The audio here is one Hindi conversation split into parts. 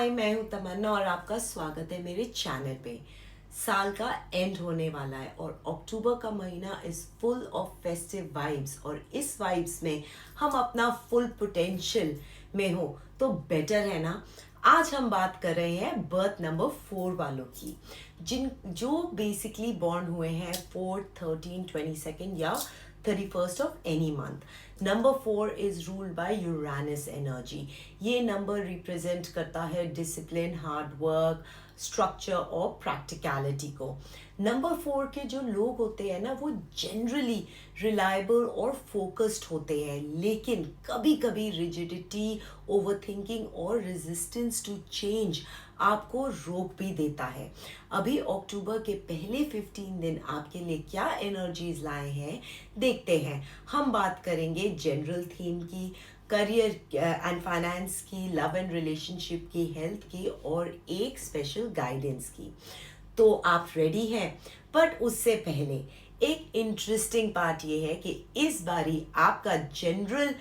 हाय, मैं हूं तमन्ना और आपका स्वागत है मेरे चैनल पे। साल का एंड होने वाला है और अक्टूबर का महीना is full of festive vibes और इस वाइब्स में हम अपना फुल पोटेंशियल में हो तो बेटर है ना। आज हम बात कर रहे हैं बर्थ नंबर 4 वालों की, जिन जो बेसिकली बॉर्न हुए हैं 4, 13, 22 या 31st of any month. Number 4 is ruled by Uranus energy. ये नंबर रिप्रेजेंट करता है डिसिप्लिन, हार्ड वर्क, स्ट्रक्चर और प्रैक्टिकलिटी को। नंबर 4 के जो लोग होते हैं ना, वो जनरली रिलायबल और फोकस्ड होते हैं, लेकिन कभी कभी रिजिडिटी, ओवरथिंकिंग और रेजिस्टेंस टू चेंज आपको रोक भी देता है। अभी अक्टूबर के पहले 15 दिन आपके लिए क्या एनर्जीज लाए हैं देखते हैं। हम बात करेंगे जनरल थीम की, करियर एंड फाइनेंस की, लव एंड रिलेशनशिप की, हेल्थ की और एक स्पेशल गाइडेंस की। तो आप रेडी हैं? बट उससे पहले एक इंटरेस्टिंग पार्ट ये है कि इस बारी आपका जनरल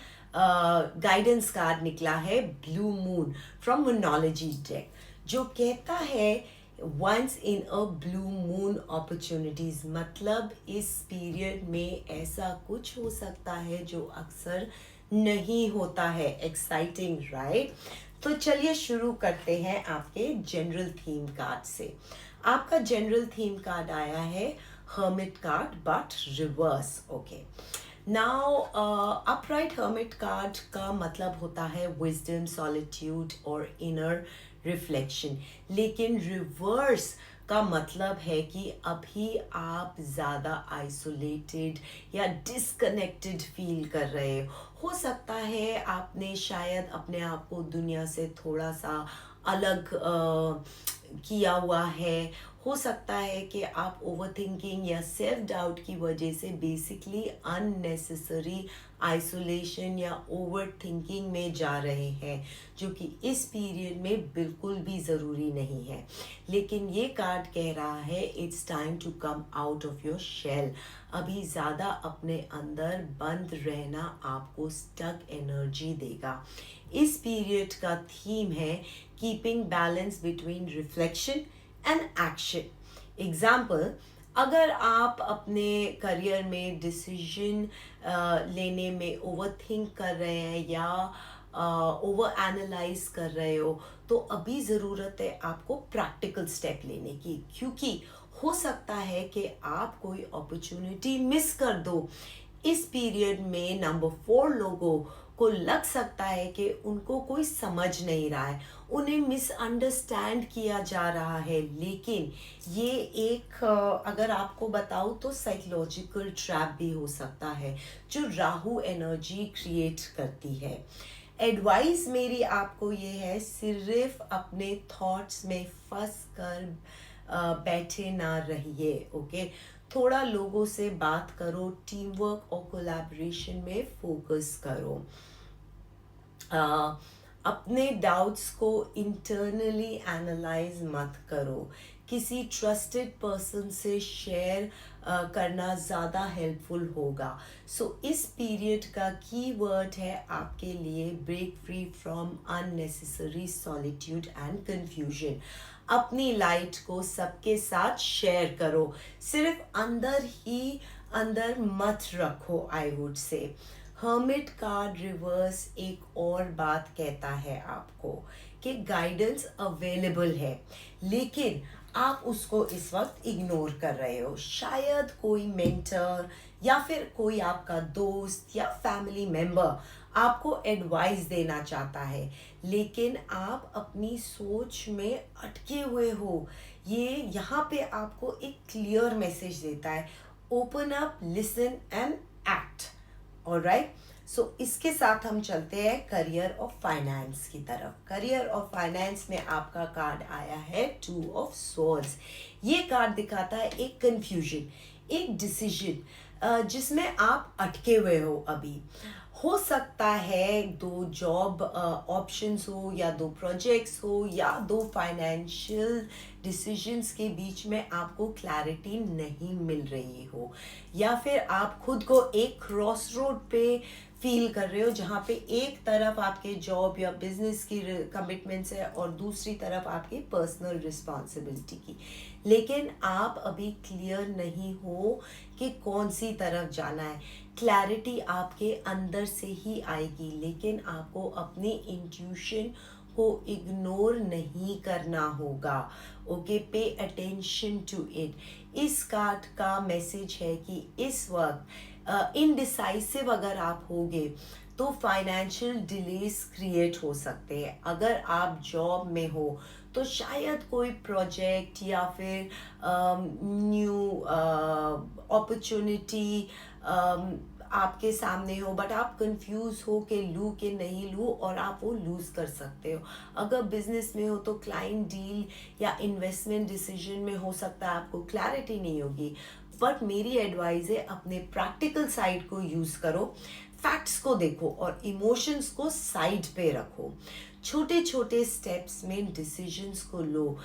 गाइडेंस कार्ड निकला है blue moon from Moonology deck, जो कहता है once in a blue moon opportunities. मतलब इस पीरियड में ऐसा कुछ हो सकता है जो अक्सर नहीं होता है। Exciting, right? तो चलिए शुरू करते हैं आपके जनरल थीम कार्ड से। आपका जनरल थीम कार्ड आया है hermit card but reverse. Okay, now upright hermit card का मतलब होता है विजडम, सॉलिट्यूड और इनर रिफ्लेक्शन, लेकिन रिवर्स का मतलब है कि अभी आप ज़्यादा आइसोलेटेड या डिस्कनेक्टेड फील कर रहे हो सकता है आपने शायद अपने आप को दुनिया से थोड़ा सा अलग किया हुआ है। हो सकता है कि आप ओवरथिंकिंग या सेल्फ डाउट की वजह से बेसिकली अननेसेसरी आइसोलेशन या ओवर थिंकिंग में जा रहे हैं, जो कि इस पीरियड में बिल्कुल भी ज़रूरी नहीं है। लेकिन ये कार्ड कह रहा है it's time to come out of your shell. अभी ज़्यादा अपने अंदर बंद रहना आपको स्टक एनर्जी देगा। इस पीरियड का थीम है keeping balance between reflection and action. Example, अगर आप अपने करियर में डिसीजन लेने में ओवर थिंक कर रहे हैं या ओवर एनालाइज कर रहे हो, तो अभी ज़रूरत है आपको प्रैक्टिकल स्टेप लेने की, क्योंकि हो सकता है कि आप कोई अपॉर्चुनिटी मिस कर दो। इस पीरियड में नंबर 4 लोगों को लग सकता है कि उनको कोई समझ नहीं रहा है, उन्हें मिसअंडरस्टैंड किया जा रहा है। लेकिन ये एक अगर आपको बताऊं तो साइकोलॉजिकल ट्रैप भी हो सकता है जो राहु एनर्जी क्रिएट करती है। एडवाइस मेरी आपको ये है, सिर्फ अपने थॉट्स में फंस कर बैठे ना रहिए। ओके, थोड़ा लोगों से बात करो, टीम वर्क और कोलैबोरेशन में फोकस करो। अपने डाउट्स को इंटरनली एनालाइज मत करो, किसी ट्रस्टेड पर्सन से शेयर करना ज़्यादा हेल्पफुल होगा। सो इस पीरियड का की वर्ड है आपके लिए break free from unnecessary solitude and confusion. अपनी लाइट को सबके साथ शेयर करो, सिर्फ अंदर ही अंदर मत रखो। I would say hermit card reverse एक और बात कहता है आपको कि गाइडेंस अवेलेबल है, लेकिन आप उसको इस वक्त इग्नोर कर रहे हो। शायद कोई मेंटर या फिर कोई आपका दोस्त या फैमिली मेंबर आपको एडवाइस देना चाहता है, लेकिन आप अपनी सोच में अटके हुए हो। ये यहाँ पे आपको एक क्लियर मैसेज देता है, open up, listen and act. Alright, so इसके साथ हम चलते हैं करियर और फाइनेंस की तरफ। करियर और फाइनेंस में आपका कार्ड आया है 2 ऑफ स्वॉर्ड्स। ये कार्ड दिखाता है एक कंफ्यूजन, एक डिसीजन जिसमें आप अटके हुए हो। अभी हो सकता है दो जॉब ऑप्शंस हो, या दो प्रोजेक्ट्स हो, या दो फाइनेंशियल डिसीजंस के बीच में आपको क्लैरिटी नहीं मिल रही हो, या फिर आप खुद को एक क्रॉस रोड पे फील कर रहे हो जहाँ पे एक तरफ आपके जॉब या बिजनेस की कमिटमेंट्स है और दूसरी तरफ आपकी पर्सनल रिस्पॉन्सिबिलिटी की, लेकिन आप अभी क्लियर नहीं हो कि कौन सी तरफ जाना है। क्लैरिटी आपके अंदर से ही आएगी, लेकिन आपको अपनी इंट्यूशन को इग्नोर नहीं करना होगा। Okay, pay attention to it. इस कार्ड का मैसेज है कि इस वक्त इनडिसाइसिव अगर आप होगे तो फाइनेंशियल डिलेस क्रिएट हो सकते हैं। अगर आप जॉब में हो तो शायद कोई प्रोजेक्ट या फिर न्यू अपॉर्चुनिटी आपके सामने हो, बट आप कंफ्यूज हो कि लूँ कि नहीं लूँ, और आप वो लूज कर सकते हो। अगर बिजनेस में हो तो क्लाइंट डील या इन्वेस्टमेंट डिसीजन में हो सकता है आपको क्लैरिटी नहीं होगी, बट मेरी एडवाइस है अपने प्रैक्टिकल साइड को यूज करो, फैक्ट्स को देखो और इमोशंस को साइड पे रखो। छोटे छोटे स्टेप्स में डिसीजंस को लो।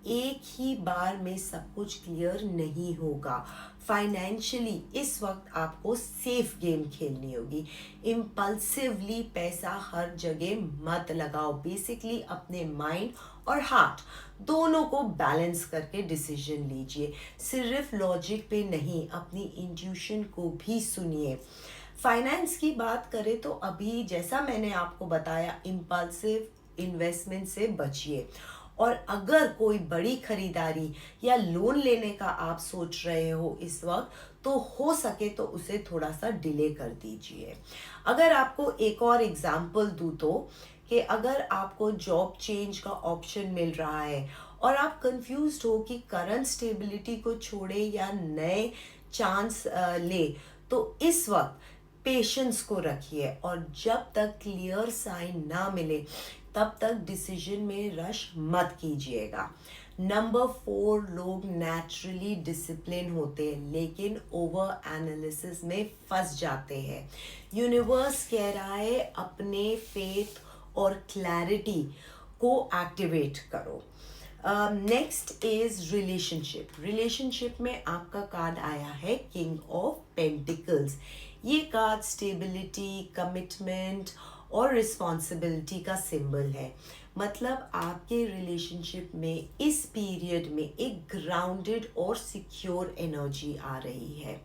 एक ही बार में सब कुछ क्लियर नहीं होगा। फाइनेंशियली इस वक्त आपको सेफ गेम खेलनी होगी। इम्पल्सिवली पैसा हर जगह मत लगाओ। बेसिकली अपने माइंड और हार्ट दोनों को बैलेंस करके डिसीजन लीजिए। सिर्फ लॉजिक पे नहीं, अपनी इंट्यूशन को भी सुनिए। फाइनेंस की बात करें तो अभी जैसा मैंने आपको बताया, इम्पल्सिव इन्वेस्टमेंट से बचिए, और अगर कोई बड़ी खरीदारी या लोन लेने का आप सोच रहे हो इस वक्त, तो हो सके तो उसे थोड़ा सा डिले कर दीजिए। अगर आपको एक और एग्जाम्पल दूँ तो, कि अगर आपको जॉब चेंज का ऑप्शन मिल रहा है और आप कंफ्यूज्ड हो कि करंट स्टेबिलिटी को छोड़े या नए चांस ले, तो इस वक्त पेशेंस को रखिए, और जब तक क्लियर साइन ना मिले तब तक डिसीजन में रश मत कीजिएगा। नंबर 4, लोग नेचुरली डिसिप्लिन होते हैं लेकिन ओवर एनालिसिस में फंस जाते हैं। यूनिवर्स कह रहा है अपने फेथ और क्लैरिटी को एक्टिवेट करो। नेक्स्ट इज रिलेशनशिप में आपका कार्ड आया है किंग ऑफ पेंटिकल्स। ये कार्ड स्टेबिलिटी, कमिटमेंट और रिस्पॉन्सिबिलिटी का सिंबल है। मतलब आपके रिलेशनशिप में इस पीरियड में एक ग्राउंडेड और सिक्योर एनर्जी आ रही है।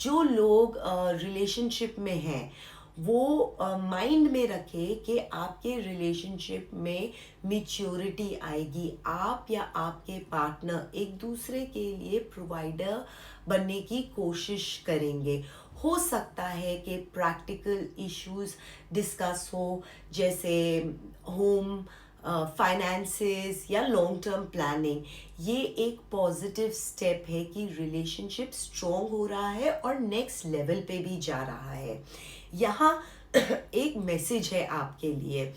जो लोग रिलेशनशिप में हैं वो माइंड में रखे कि आपके रिलेशनशिप में मिच्योरिटी आएगी। आप या आपके पार्टनर एक दूसरे के लिए प्रोवाइडर बनने की कोशिश करेंगे। हो सकता है कि प्रैक्टिकल इश्यूज डिस्कस हो, जैसे होम फाइनेंसेस या लॉन्ग टर्म प्लानिंग। ये एक पॉजिटिव स्टेप है कि रिलेशनशिप स्ट्रॉन्ग हो रहा है और नेक्स्ट लेवल पे भी जा रहा है। यहाँ एक मैसेज है आपके लिए,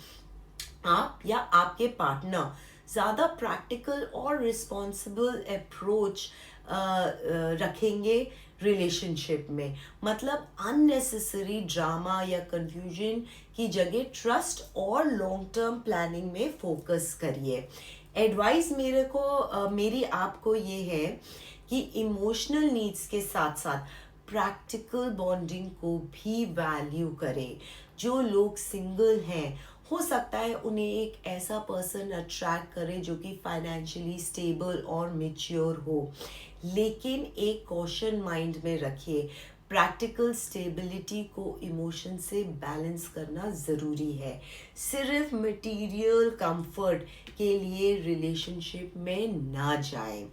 आप या आपके पार्टनर ज़्यादा प्रैक्टिकल और रिस्पॉन्सिबल अप्रोच रखेंगे रिलेशनशिप में। मतलब अननेसेसरी ड्रामा या कंफ्यूजन की जगह ट्रस्ट और लॉन्ग टर्म प्लानिंग में फोकस करिए। एडवाइस मेरी आपको ये है कि इमोशनल नीड्स के साथ साथ प्रैक्टिकल बॉन्डिंग को भी वैल्यू करें। जो लोग सिंगल हैं, हो सकता है उन्हें एक ऐसा पर्सन अट्रैक्ट करे जो कि फाइनेंशियली स्टेबल और मेच्योर हो, लेकिन एक कॉशन माइंड में रखिए, प्रैक्टिकल स्टेबिलिटी को इमोशन से बैलेंस करना ज़रूरी है। सिर्फ मटेरियल कंफर्ट के लिए रिलेशनशिप में ना जाएं।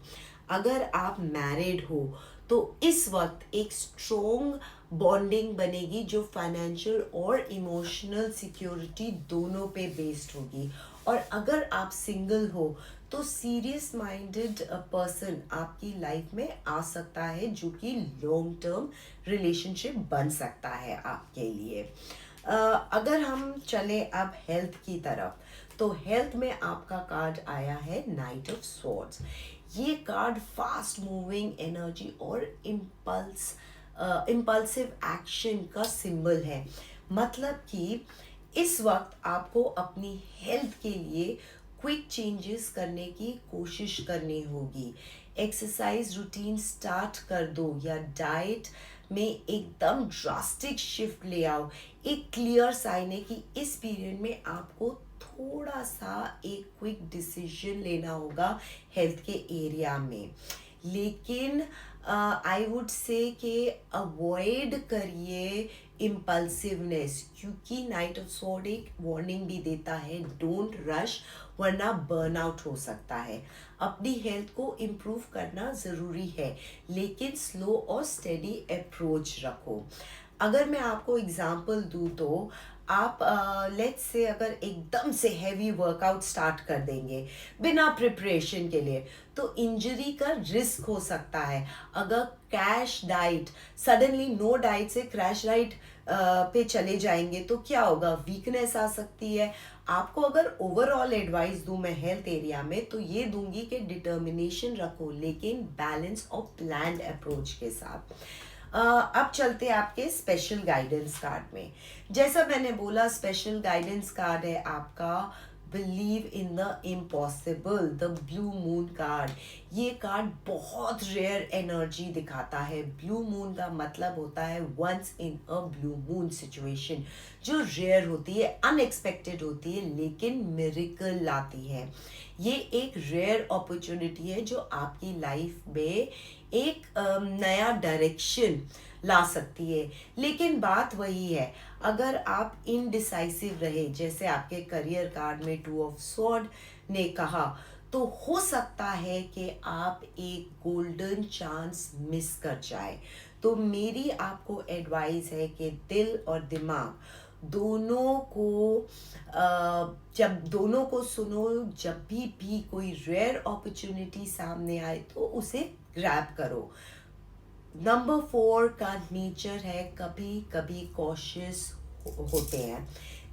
अगर आप मैरिड हो तो इस वक्त एक स्ट्रॉन्ग बॉन्डिंग बनेगी जो फाइनेंशियल और इमोशनल सिक्योरिटी दोनों पे बेस्ड होगी। और अगर आप सिंगल हो तो सीरियस माइंडेड पर्सन आपकी लाइफ में आ सकता है जो कि लॉन्ग टर्म रिलेशनशिप बन सकता है आपके लिए। अगर हम चले अब हेल्थ की तरफ, तो हेल्थ में आपका कार्ड आया है नाइट ऑफ स्वॉर्ड्स। ये कार्ड फास्ट मूविंग एनर्जी और इम्पल्सिव एक्शन का सिंबल है। मतलब कि इस वक्त आपको अपनी हेल्थ के लिए क्विक चेंजेस करने की कोशिश करनी होगी। एक्सरसाइज रूटीन स्टार्ट कर दो या डाइट में एकदम ड्रास्टिक शिफ्ट ले आओ। एक क्लियर साइन है कि इस पीरियड में आपको थोड़ा सा एक क्विक डिसीजन लेना होगा हेल्थ के एरिया में। लेकिन आई वुड से कि अवॉइड करिए इम्पल्सिवनेस, क्योंकि नाइट ऑफ सॉर्ड एक वार्निंग भी देता है, डोंट रश वरना बर्नआउट हो सकता है। अपनी हेल्थ को इम्प्रूव करना ज़रूरी है, लेकिन स्लो और स्टेडी अप्रोच रखो। अगर मैं आपको एग्जांपल दूँ तो आप लेट्स से अगर एकदम से हैवी वर्कआउट स्टार्ट कर देंगे बिना प्रिपरेशन के लिए, तो इंजरी का रिस्क हो सकता है। अगर crash diet, suddenly no diet से क्रैश डाइट पे चले जाएंगे तो क्या होगा, वीकनेस आ सकती है। आपको अगर ओवरऑल एडवाइस दूं मैं हेल्थ एरिया में, तो ये दूंगी कि डिटर्मिनेशन रखो, लेकिन बैलेंस और प्लान्ड अप्रोच के साथ। अब चलते हैं आपके स्पेशल गाइडेंस कार्ड में। जैसा मैंने बोला, स्पेशल गाइडेंस कार्ड है आपका believe in the impossible, the blue moon card. ये कार्ड बहुत रेयर एनर्जी दिखाता है। ब्लू मून का मतलब होता है once in a blue moon situation, जो रेयर होती है, अनएक्सपेक्टेड होती है, लेकिन मिरेकल लाती है। ये एक रेयर अपॉर्चुनिटी है जो आपकी लाइफ में एक नया डायरेक्शन ला सकती है। लेकिन बात वही है, अगर आप इनडिसाइसिव रहे, जैसे आपके करियर कार्ड में टू ऑफ स्वॉर्ड ने कहा, तो हो सकता है कि आप एक गोल्डन चांस मिस कर जाए। तो मेरी आपको एडवाइस है कि दिल और दिमाग दोनों को जब दोनों को सुनो, जब भी कोई रेयर अपॉर्चुनिटी सामने आए तो उसे ग्रैब करो। नंबर 4 का नेचर है कभी कभी कॉशियस होते हैं,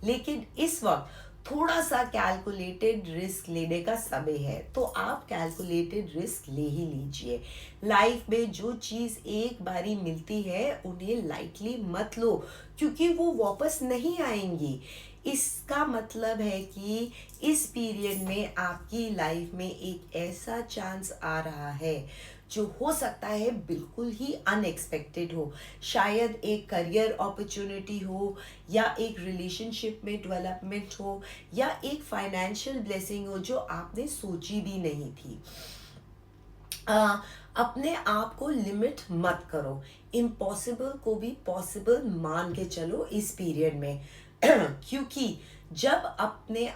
लेकिन इस वक्त थोड़ा सा कैलकुलेटेड रिस्क लेने का समय है, तो आप कैलकुलेटेड रिस्क ले ही लीजिए। लाइफ में जो चीज़ एक बारी मिलती है उन्हें लाइटली मत लो, क्योंकि वो वापस नहीं आएंगी। इसका मतलब है कि इस पीरियड में आपकी लाइफ में एक ऐसा चांस आ रहा है जो हो सकता है बिल्कुल ही अनएक्सपेक्टेड हो। शायद एक करियर अपॉर्चुनिटी हो, या एक रिलेशनशिप में डेवलपमेंट हो, या एक फाइनेंशियल ब्लेसिंग हो जो आपने सोची भी नहीं थी। अपने आप को लिमिट मत करो, इम्पॉसिबल को भी पॉसिबल मान के चलो इस पीरियड में। क्योंकि जब अपने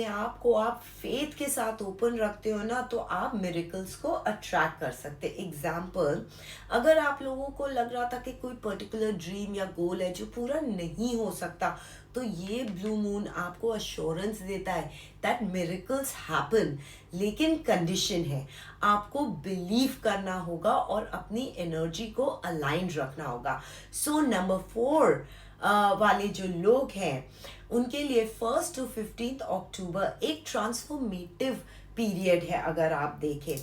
आप को आप फेथ के साथ ओपन रखते हो ना, तो आप मिरेकल्स को अट्रैक्ट कर सकते। एग्जाम्पल, अगर आप लोगों को लग रहा था कि कोई पर्टिकुलर ड्रीम या गोल है जो पूरा नहीं हो सकता, तो ये ब्लू मून आपको अश्योरेंस देता है दैट मिरेकल्स हैपन। लेकिन कंडीशन है, आपको बिलीव करना होगा और अपनी एनर्जी को अलाइन रखना होगा। सो नंबर 4 वाले जो लोग हैं, उनके लिए 1 to 15 अक्टूबर एक ट्रांसफॉर्मेटिव पीरियड है। अगर आप देखें,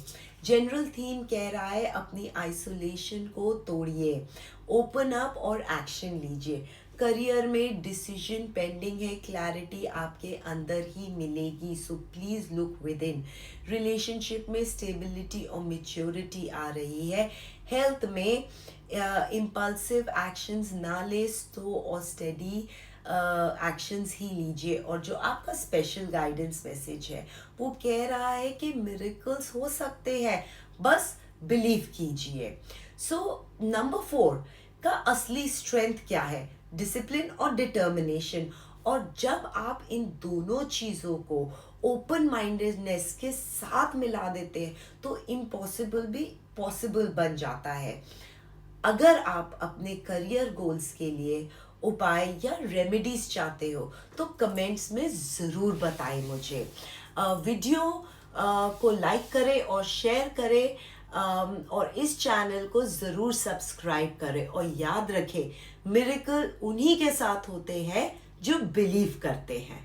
जनरल थीम कह रहा है अपनी आइसोलेशन को तोड़िए, ओपन अप और एक्शन लीजिए। करियर में डिसीजन पेंडिंग है, क्लैरिटी आपके अंदर ही मिलेगी, so please look with in. Relationship में स्टेबिलिटी और मेच्योरिटी आ रही है। हेल्थ में इम्पल्सिव एक्शंस ना ले, स्लो और स्टेडी एक्शंस ही लीजिए। और जो आपका स्पेशल गाइडेंस मैसेज है वो कह रहा है कि मिरेकल्स हो सकते हैं, बस बिलीव कीजिए। सो नंबर 4 का असली स्ट्रेंथ क्या है? डिसिप्लिन और डिटर्मिनेशन। और जब आप इन दोनों चीज़ों को ओपन माइंडेडनेस के साथ मिला देते हैं तो इम्पॉसिबल भी पॉसिबल बन जाता है। अगर आप अपने करियर गोल्स के लिए उपाय या रेमेडीज चाहते हो तो कमेंट्स में ज़रूर बताएं मुझे। वीडियो को लाइक करें और शेयर करें, और इस चैनल को ज़रूर सब्सक्राइब करें। और याद रखें, मिरेकल उन्हीं के साथ होते हैं जो बिलीव करते हैं।